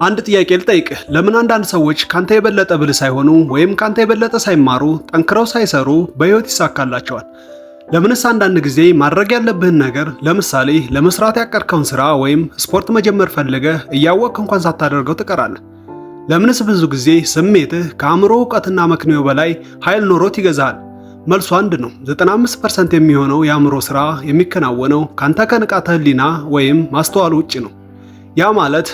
አንድ ጥያቄ ልጠይቅህ። ለምን አንዳንድ ሰዎች ካንተ የበለጠ ብልህ ሳይሆኑ ወይም ካንተ የበለጠ ሳይማሩ ጠንክረው ሳይሰሩ በህይወት ይሳካላቸዋል? ለምንስ አንዳንድ ጊዜ ማድረግ ያለብህን ነገር ለምሳሌ ለመስራት ያቀድከውን ስራ ወይም ስፖርት መጀመር ፈልገህ እያወቅህ እንኳን ሳታደርገው ትቀራለህ? ለምንስ ብዙ ጊዜ ስሜትህ ከአእምሮ እውቀትና መክንዮ በላይ ኃይል ኖሮት ይገዛሃል? መልሱ አንድ ነው። 95% የሚሆነው የአእምሮ ስራ የሚከናወነው ካንተ ከንቃተ ህሊና ወይም ማስተዋል ውጭ ነው። ያ ማለት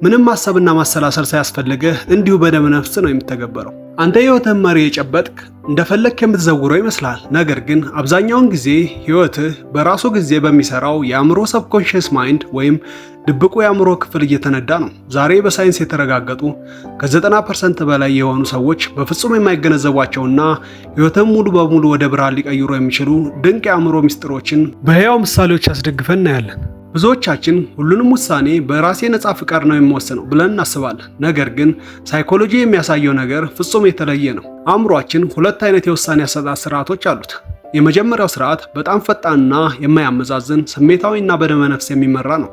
ምንም ማሰብና ማሰላሰል ሳያስፈልግህ እንዲሁ በደም ነፍስ ነው የሚተገበረው። አንተ ህይወትህን መሪ የጨበጥክ እንደፈለክ የምትዘውረው ይመስላል። ነገር ግን አብዛኛውን ጊዜ ህይወትህ በራሱ ጊዜ በሚሰራው የአእምሮ ሰብኮንሽስ ማይንድ ወይም ድብቁ የአእምሮ ክፍል እየተነዳ ነው። ዛሬ በሳይንስ የተረጋገጡ ከ90% በላይ የሆኑ ሰዎች በፍጹም የማይገነዘቧቸውና ህይወትህን ሙሉ በሙሉ ወደ ብርሃን ሊቀይሩ የሚችሉ ድንቅ የአእምሮ ምስጢሮችን በህያው ምሳሌዎች አስደግፈን እናያለን። ብዙዎቻችን ሁሉንም ውሳኔ በራሴ ነፃ ፍቃድ ነው የሚወሰነው ብለን እናስባለን። ነገር ግን ሳይኮሎጂ የሚያሳየው ነገር ፍጹም የተለየ ነው። አእምሯችን ሁለት አይነት የውሳኔ አሰጣጥ ስርዓቶች አሉት። የመጀመሪያው ስርዓት በጣም ፈጣንና የማያመዛዝን ስሜታዊና በደመ ነፍስ የሚመራ ነው።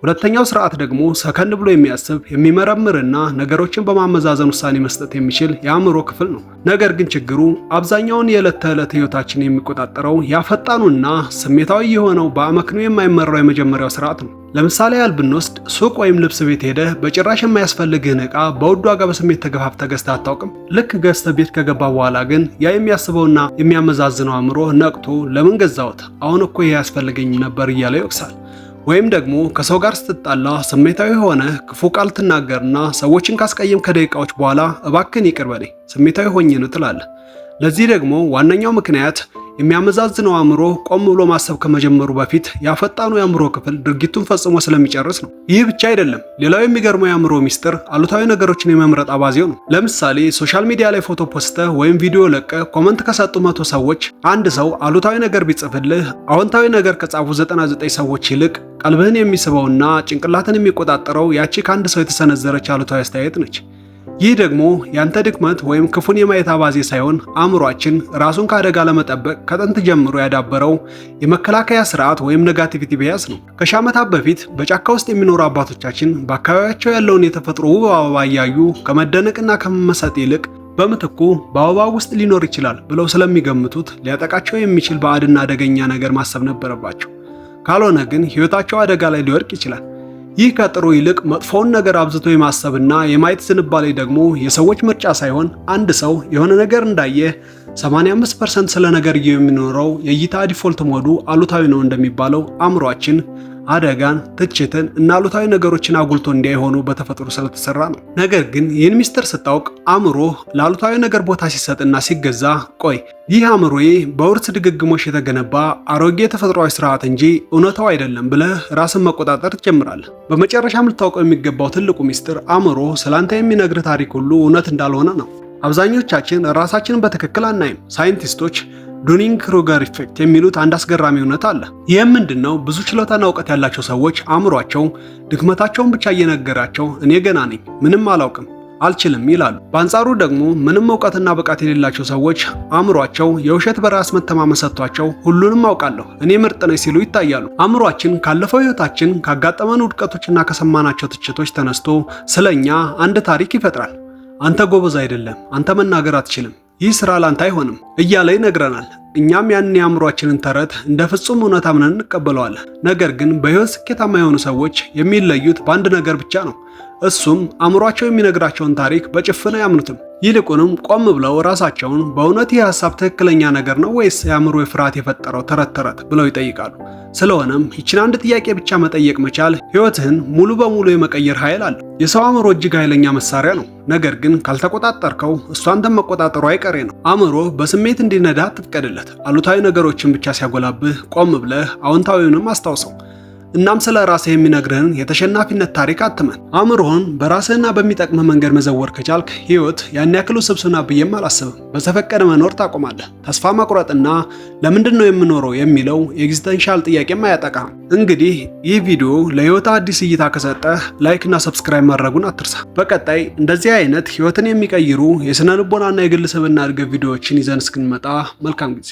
ሁለተኛው ስርዓት ደግሞ ሰከን ብሎ የሚያስብ የሚመረምርና ነገሮችን በማመዛዘን ውሳኔ መስጠት የሚችል የአእምሮ ክፍል ነው። ነገር ግን ችግሩ አብዛኛውን የዕለት ተዕለት ህይወታችን የሚቆጣጠረው ያፈጣኑና ስሜታዊ የሆነው በአመክንዮ የማይመራው የመጀመሪያው ስርዓት ነው። ለምሳሌ ያህል ብንወስድ ሱቅ ወይም ልብስ ቤት ሄደህ በጭራሽ የማያስፈልግህን ዕቃ በውድ ዋጋ በስሜት ተገፋፍተህ ገዝተህ አታውቅም? ልክ ገዝተህ ቤት ከገባ በኋላ ግን ያ የሚያስበውና የሚያመዛዝነው አእምሮ ነቅቶ ለምን ገዛሁት? አሁን እኮ ይሄ ያስፈልገኝ ነበር እያለ ይወቅሳል። ወይም ደግሞ ከሰው ጋር ስትጣላ ስሜታዊ ሆነ ክፉ ቃል ትናገርና ሰዎችን ካስቀየም ከደቂቃዎች በኋላ እባክን ይቅር በለኝ ስሜታዊ ሆኜ ነው ትላለህ። ለዚህ ደግሞ ዋነኛው ምክንያት የሚያመዛዝነው አእምሮ ቆም ብሎ ማሰብ ከመጀመሩ በፊት ያፈጣኑ የአእምሮ ክፍል ድርጊቱን ፈጽሞ ስለሚጨርስ ነው። ይህ ብቻ አይደለም። ሌላው የሚገርመው የአእምሮ ሚስጥር አሉታዊ ነገሮችን የመምረጥ አባዜው ነው። ለምሳሌ ሶሻል ሚዲያ ላይ ፎቶ ፖስተህ ወይም ቪዲዮ ለቀህ ኮመንት ከሰጡ 100 ሰዎች አንድ ሰው አሉታዊ ነገር ቢጽፍልህ አዎንታዊ ነገር ከጻፉ 99 ሰዎች ይልቅ ቀልብህን የሚስበውና ጭንቅላትን የሚቆጣጠረው ያቺ ከአንድ ሰው የተሰነዘረች አሉታዊ አስተያየት ነች። ይህ ደግሞ ያንተ ድክመት ወይም ክፉን የማየት አባዜ ሳይሆን አእምሯችን ራሱን ከአደጋ ለመጠበቅ ከጥንት ጀምሮ ያዳበረው የመከላከያ ስርዓት ወይም ኔጋቲቪቲ ቢያስ ነው። ከሺህ ዓመታት በፊት በጫካ ውስጥ የሚኖሩ አባቶቻችን በአካባቢያቸው ያለውን የተፈጥሮ ውብ አበባ እያዩ ከመደነቅና ከመመሰጥ ይልቅ በምትኩ በአበባ ውስጥ ሊኖር ይችላል ብለው ስለሚገምቱት ሊያጠቃቸው የሚችል ባዕድና አደገኛ ነገር ማሰብ ነበረባቸው። ካልሆነ ግን ህይወታቸው አደጋ ላይ ሊወድቅ ይችላል። ይህ ከጥሩ ይልቅ መጥፎውን ነገር አብዝቶ የማሰብና የማየት ዝንባሌ ደግሞ የሰዎች ምርጫ ሳይሆን አንድ ሰው የሆነ ነገር እንዳየ 85% ስለ ነገርየው የሚኖረው የእይታ ዲፎልት ሞዱ አሉታዊ ነው እንደሚባለው አእምሯችን አደጋን፣ ትችትን እና አሉታዊ ነገሮችን አጉልቶ እንዳይሆኑ በተፈጥሮ ስለተሰራ ነው። ነገር ግን ይህን ሚስጥር ስታውቅ አእምሮ ለአሉታዊ ነገር ቦታ ሲሰጥና ሲገዛ ቆይ ይህ አእምሮዬ በውርስ ድግግሞሽ የተገነባ አሮጌ ተፈጥሯዊ ስርዓት እንጂ እውነታው አይደለም ብለህ ራስን መቆጣጠር ትጀምራለህ። በመጨረሻም ልታውቀው የሚገባው ትልቁ ሚስጥር አእምሮ ስላንተ የሚነግርህ ታሪክ ሁሉ እውነት እንዳልሆነ ነው። አብዛኞቻችን ራሳችንን በትክክል አናይም። ሳይንቲስቶች ዱኒንግ-ክሩገር ኢፌክት የሚሉት አንድ አስገራሚ እውነት አለ። ይህም ምንድነው? ብዙ ችሎታና እውቀት ያላቸው ሰዎች አእምሯቸው ድክመታቸውን ብቻ እየነገራቸው እኔ ገና ነኝ፣ ምንም አላውቅም፣ አልችልም ይላሉ። በአንጻሩ ደግሞ ምንም እውቀትና ብቃት የሌላቸው ሰዎች አእምሯቸው የውሸት በራስ መተማመን ሰጥቷቸው ሁሉንም አውቃለሁ፣ እኔ ምርጥ ነኝ ሲሉ ይታያሉ። አእምሯችን ካለፈው ህይወታችን ካጋጠመን ውድቀቶችና ከሰማናቸው ትችቶች ተነስቶ ስለኛ አንድ ታሪክ ይፈጥራል። አንተ ጎበዝ አይደለም፣ አንተ መናገር አትችልም፣ ይህ ስራ ላንተ አይሆንም እያለ ይነግረናል። እኛም ያንን የአእምሯችንን ተረት እንደ ፍጹም እውነት አምነን እንቀበለዋለን። ነገር ግን በህይወት ስኬታማ የሆኑ ሰዎች የሚለዩት በአንድ ነገር ብቻ ነው። እሱም አእምሯቸው የሚነግራቸውን ታሪክ በጭፍን አያምኑትም። ይልቁንም ቆም ብለው ራሳቸውን በእውነት ይህ ሀሳብ ትክክለኛ ነገር ነው ወይስ የአእምሮ ፍርሃት የፈጠረው ተረት ብለው ይጠይቃሉ። ስለሆነም ይችን አንድ ጥያቄ ብቻ መጠየቅ መቻል ህይወትህን ሙሉ በሙሉ የመቀየር ኃይል አለው። የሰው አእምሮ እጅግ ኃይለኛ መሳሪያ ነው። ነገር ግን ካልተቆጣጠርከው እሱ አንተን መቆጣጠሩ አይቀሬ ነው። አእምሮ በስሜት እንዲነዳ አትፍቀድለት። አሉታዊ ነገሮችን ብቻ ሲያጎላብህ ቆም ብለህ አዎንታዊውንም አስታውሰው። እናም ስለ ራስህ የሚነግርህን የተሸናፊነት ታሪክ አትመን። አእምሮህን በራስህና በሚጠቅምህ መንገድ መዘወር ከቻልክ ህይወት ያን ያክል ውስብስብ ናት ብዬም አላስብም። በዘፈቀደ መኖር ታቆማለህ። ተስፋ መቁረጥና ለምንድን ነው የምኖረው የሚለው የኤግዚስተንሻል ጥያቄም አያጠቃህም። እንግዲህ ይህ ቪዲዮ ለህይወት አዲስ እይታ ከሰጠህ ላይክ እና ሰብስክራይብ ማድረጉን አትርሳ። በቀጣይ እንደዚህ አይነት ህይወትን የሚቀይሩ የስነ ልቦናና የግል ስብዕና እድገት ቪዲዮዎችን ይዘን እስክንመጣ መልካም ጊዜ